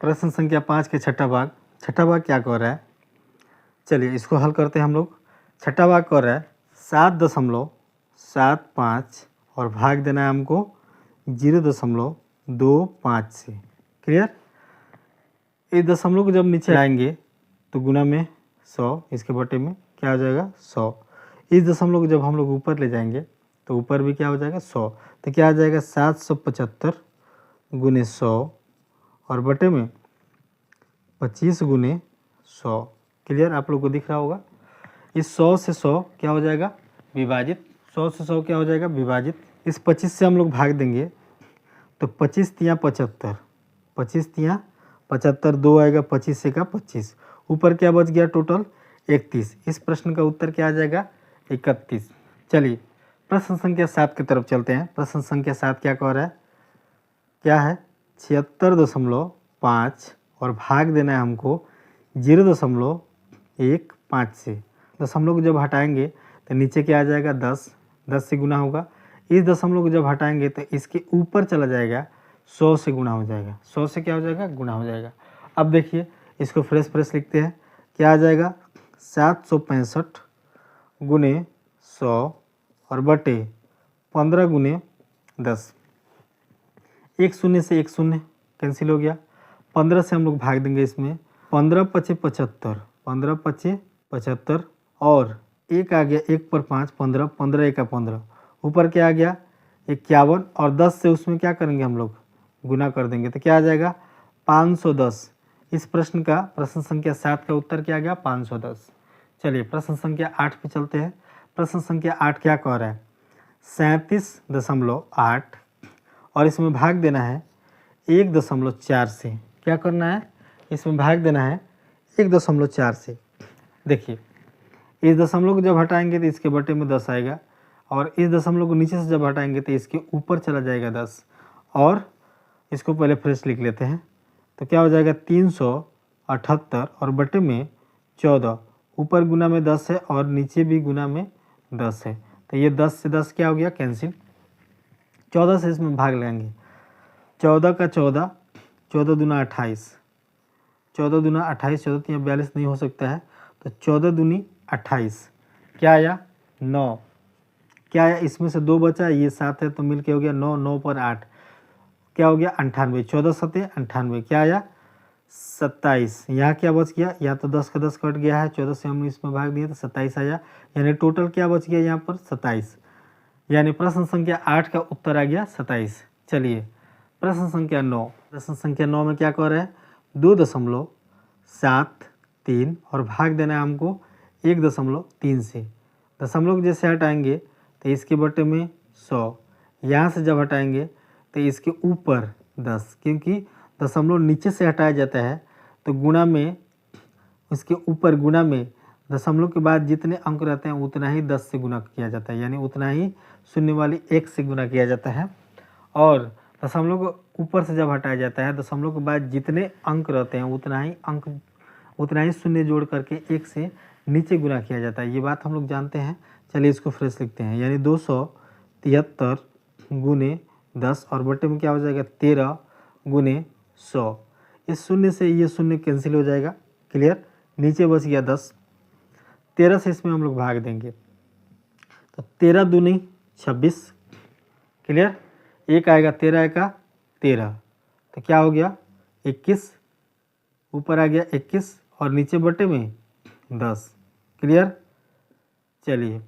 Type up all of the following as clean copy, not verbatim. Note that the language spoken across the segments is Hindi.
प्रश्न संख्या 5 के छठा भाग क्या कह रहा है, चलिए इसको हल करते हैं हम लोग। छठा भाग कह रहा है 7.75 और भाग देना है हमको 0.25 से। क्लियर। इस दशमलव को जब नीचे आएंगे तो गुना में 100, इसके बटे में क्या हो जाएगा 100। इस दशमलव को जब हम लोग ऊपर ले जाएंगे तो ऊपर भी क्या हो जाएगा 100, तो क्या आ जाएगा 775 गुने 100 और बटे में 25 गुने 100। क्लियर, आप लोग को दिख रहा होगा। इस 100 से 100 क्या हो जाएगा विभाजित, 100 से 100 क्या हो जाएगा विभाजित। इस 25 से हम लोग भाग देंगे तो 25 तियाँ 75, 25 तियाँ 75, 2 आएगा 25 से का 25, ऊपर क्या बच गया टोटल 31। इस प्रश्न का उत्तर क्या आ जाएगा 31। चलिए प्रश्न संख्या 7 की तरफ चलते हैं। प्रश्न संख्या 7 क्या कह रहा है, क्या है 76.5 और भाग देना है हमको 0.15 से। दशमलव को जब हटाएंगे तो नीचे क्या आ जाएगा 10, 10 से गुना होगा। इस दशमलव को जब हटाएंगे तो इसके ऊपर चला जाएगा 100 से गुना हो जाएगा, 100 से क्या हो जाएगा गुना हो जाएगा। अब देखिए इसको फ्रेश लिखते हैं, क्या आ जाएगा 765 गुने 100 और बटे 15 गुने 10। एक शून्य से एक शून्य कैंसिल हो गया, 15 से हम लोग भाग देंगे इसमें, 15 पचे 75, 15 पचे 75 और एक आ गया 1 पर 5, 15, 15 एका 15, ऊपर क्या आ गया 51 और 10 से उसमें क्या करेंगे हम लोग गुना कर देंगे तो क्या आ जाएगा 510। इस प्रश्न का प्रश्न संख्या 7 का उत्तर क्या आ गया 510। चलिए प्रश्न संख्या 8 पे चलते हैं। प्रश्न संख्या 8 क्या कह रहा है 37.8 और इसमें भाग देना है 1.4 से। क्या करना है, इसमें भाग देना है 1.4 से। देखिए इस दशमलव को जब हटाएंगे तो इसके बटे में 10 आएगा और इस दशमलव को नीचे से जब हटाएंगे तो इसके ऊपर चला जाएगा 10 और इसको पहले फ्रेश लिख लेते हैं तो क्या हो जाएगा 378 और बटे में 14, ऊपर गुना में 10 है और नीचे भी गुना में 10 है तो ये 10 से 10 क्या हो गया कैंसिल। 14 से इसमें भाग लेंगे, 14 का 14, 14 दूना 28, 14 दूना 28, 14 तियाँ 42 नहीं हो सकता है तो 14 दूनी 28, क्या आया 9, क्या आया इसमें से 2 बचा, ये 7 है तो मिल के हो गया 9, 9 पर 8 क्या हो गया 98, 14 सते 98, क्या आया 27। यहाँ क्या बच गया, यहाँ तो 10 का 10 कट गया है, 14 से हमने इसमें भाग दिया तो 27 आया, यानी टोटल क्या बच गया यहाँ पर 27, यानी प्रश्न संख्या 8 का उत्तर आ गया 27। चलिए प्रश्न संख्या 9, प्रश्न संख्या 9 में क्या कह रहे हैं 2.73 और भाग देना है हमको 1.3 से। दशमलव जैसे हटाएंगे तो इसके बटे में 100, यहाँ से जब हटाएंगे तो इसके ऊपर 10, क्योंकि दशमलव नीचे से हटाया जाता है तो गुणा में उसके ऊपर गुना में दशमलव के बाद जितने अंक रहते हैं उतना ही 10 से गुना किया जाता है, यानी उतना ही शून्य वाली 1 से गुना किया जाता है। और दशमलव को ऊपर से जब हटाया जाता है दशमलव के बाद जितने अंक रहते हैं उतना ही शून्य जोड़ करके 1 से नीचे गुना किया जाता है, ये बात हम लोग जानते हैं। चलिए इसको फ्रेश लिखते हैं, यानी 273 गुने 10 और बटे में क्या हो जाएगा 13 गुने 100। इस शून्य से ये शून्य कैंसिल हो जाएगा। क्लियर, नीचे बच गया 10, 13 से इसमें हम लोग भाग देंगे तो 13 दूनी 26। क्लियर, एक आएगा 13 एका 13 तो क्या हो गया 21, ऊपर आ गया 21 और नीचे बटे में 10। क्लियर, चलिए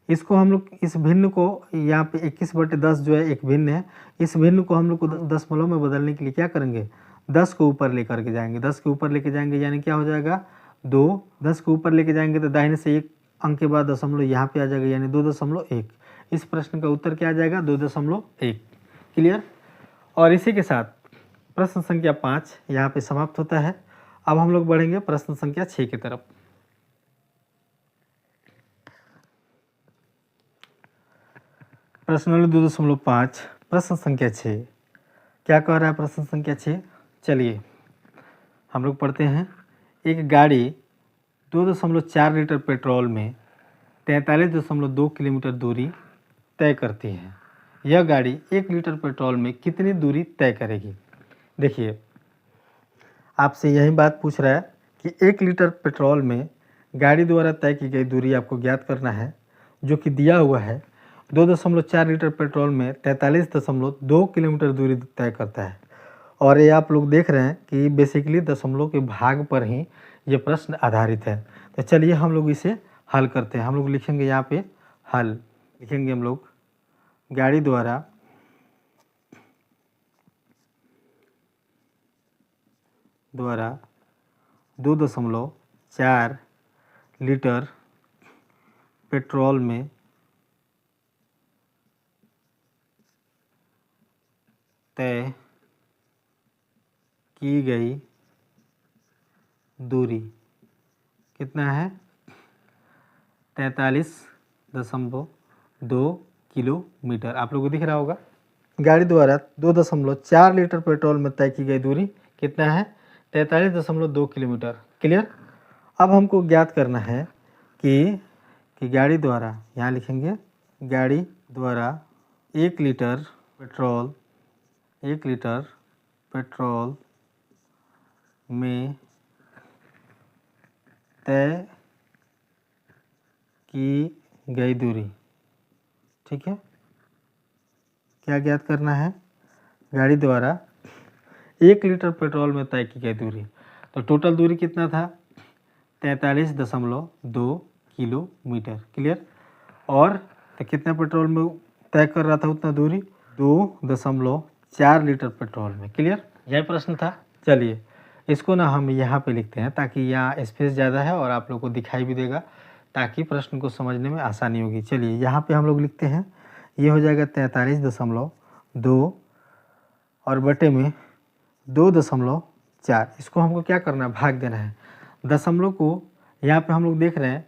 इसको हम लोग इस भिन्न को यहाँ पे 21/10 जो है एक भिन्न है, इस भिन्न को हम लोग को दशमलव में बदलने के लिए क्या करेंगे 10 को ऊपर लेकर के जाएंगे, 10 के ऊपर लेके जाएंगे यानी क्या हो जाएगा 2, 10 को ऊपर लेके जाएंगे तो दाहिने से एक अंक के बाद दशमलव यहाँ पे आ जाएगा यानी 2.1। इस प्रश्न का उत्तर क्या आ जाएगा 2.1। क्लियर, और इसी के साथ प्रश्न संख्या 5 यहाँ पे समाप्त होता है। अब हम लोग बढ़ेंगे प्रश्न संख्या 6 की तरफ। प्रश्न 2.5 प्रश्न संख्या 6 क्या कह रहा है प्रश्न संख्या 6, चलिए हम लोग पढ़ते हैं। एक गाड़ी 2.4 लीटर पेट्रोल में 43.2 किलोमीटर दूरी तय करती है। यह गाड़ी 1 लीटर पेट्रोल में कितनी दूरी तय करेगी। देखिए आपसे यही बात पूछ रहा है कि 1 लीटर पेट्रोल में गाड़ी द्वारा तय की गई दूरी आपको ज्ञात करना है, जो कि दिया हुआ है 2.4 लीटर पेट्रोल में 43.2 किलोमीटर दूरी तय करता है। और ये आप लोग देख रहे हैं कि बेसिकली दशमलव के भाग पर ही ये प्रश्न आधारित है। तो चलिए हम लोग इसे हल करते हैं। हम लोग लिखेंगे यहाँ पे हल, लिखेंगे हम लोग गाड़ी द्वारा द्वारा 2.4 लीटर पेट्रोल में तय की गई दूरी कितना है? 43.2 किलोमीटर। आप लोगों को दिख रहा होगा। गाड़ी द्वारा 2.4 लीटर पेट्रोल में तय की गई दूरी कितना है? 43.2 किलोमीटर। क्लियर। अब हमको ज्ञात करना है कि गाड़ी द्वारा, यहाँ लिखेंगे गाड़ी द्वारा 1 लीटर पेट्रोल में तय की गई दूरी। ठीक है, क्या ज्ञात करना है? गाड़ी द्वारा 1 लीटर पेट्रोल में तय की गई दूरी। तो टोटल दूरी कितना था? 43.2 किलोमीटर। क्लियर। और तो कितना पेट्रोल में तय कर रहा था उतना दूरी? 2.4 लीटर पेट्रोल में। क्लियर, यही प्रश्न था। चलिए इसको ना हम यहाँ पे लिखते हैं ताकि यहाँ स्पेस ज़्यादा है और आप लोग को दिखाई भी देगा, ताकि प्रश्न को समझने में आसानी होगी। चलिए यहाँ पे हम लोग लिखते हैं, ये हो जाएगा 43.2 और बटे में 2.4। इसको हमको क्या करना है? भाग देना है। दशमलव को यहाँ पे हम लोग देख रहे हैं,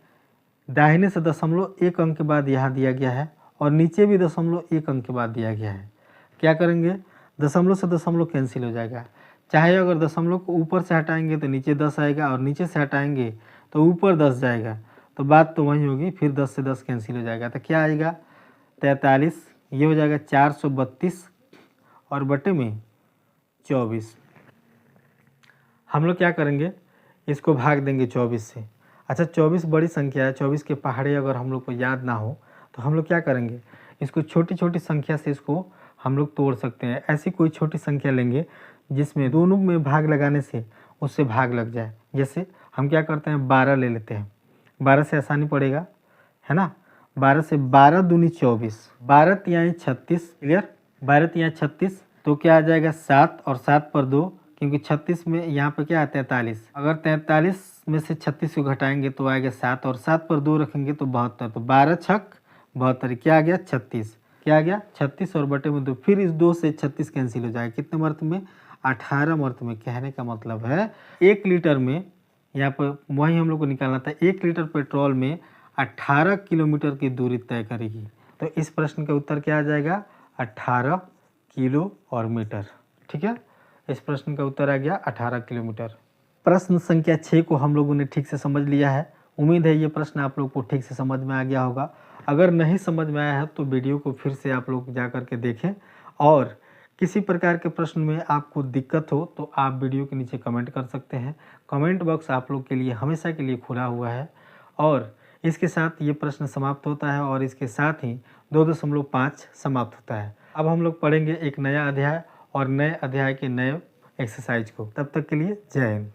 दाहिने से 1 अंक के बाद यहाँ दिया गया है और नीचे भी 1 अंक के बाद दिया गया है। क्या करेंगे? दशमलव से दशमलव कैंसिल हो जाएगा। चाहे अगर दशमलव को ऊपर से हटाएंगे तो नीचे 10 आएगा और नीचे से हटाएंगे तो ऊपर 10 जाएगा, तो बात तो वही होगी। फिर 10 से 10 कैंसिल हो जाएगा, तो क्या आएगा? 43, ये हो जाएगा 432 और बटे में 24। हम लोग क्या करेंगे? इसको भाग देंगे 24 से। अच्छा 24 बड़ी संख्या है, 24 के पहाड़े अगर हम लोग को याद ना हो तो हम लोग क्या करेंगे? इसको छोटी छोटी संख्या से इसको हम लोग तोड़ सकते हैं। ऐसी कोई छोटी संख्या लेंगे जिसमें दोनों में भाग लगाने से उससे भाग लग जाए। जैसे हम क्या करते हैं, 12 ले लेते हैं। 12 से आसानी पड़ेगा, है ना। 12 से 12 दूनी 24, 12 तिहाई 36। क्लियर। 12 तिहाई 36 तो क्या आ जाएगा? 7 और 7 पर 2, क्योंकि 36 में यहाँ पे क्या है? 43। अगर 43 में से 36 को घटाएंगे तो आएगा 7 और 7 पर 2 रखेंगे तो 72। तो 12 छक 72, क्या आ गया? 36। क्या आ गया? 36 और बटे में 2। फिर इस 2 से 36 कैंसिल हो जाएगा। कितने मर्त में? 18 मर्त में। कहने का मतलब है 1 लीटर में, यहाँ पर वही हम लोग को निकालना था, 1 लीटर पेट्रोल में 18 किलोमीटर की दूरी तय करेगी। तो इस प्रश्न का उत्तर क्या आ जाएगा? 18 किलो और मीटर। ठीक है, इस प्रश्न का उत्तर आ गया 18 किलोमीटर। प्रश्न संख्या 6 को हम लोगों ने ठीक से समझ लिया है। उम्मीद है ये प्रश्न आप लोग को ठीक से समझ में आ गया होगा। अगर नहीं समझ में आया है तो वीडियो को फिर से आप लोग जा कर के देखें, और किसी प्रकार के प्रश्न में आपको दिक्कत हो तो आप वीडियो के नीचे कमेंट कर सकते हैं। कमेंट बॉक्स आप लोग के लिए हमेशा के लिए खुला हुआ है। और इसके साथ ये प्रश्न समाप्त होता है और इसके साथ ही 2.5 समाप्त होता है। अब हम लोग पढ़ेंगे एक नया अध्याय और नए अध्याय के नए एक्सरसाइज को। तब तक के लिए जय हिंद।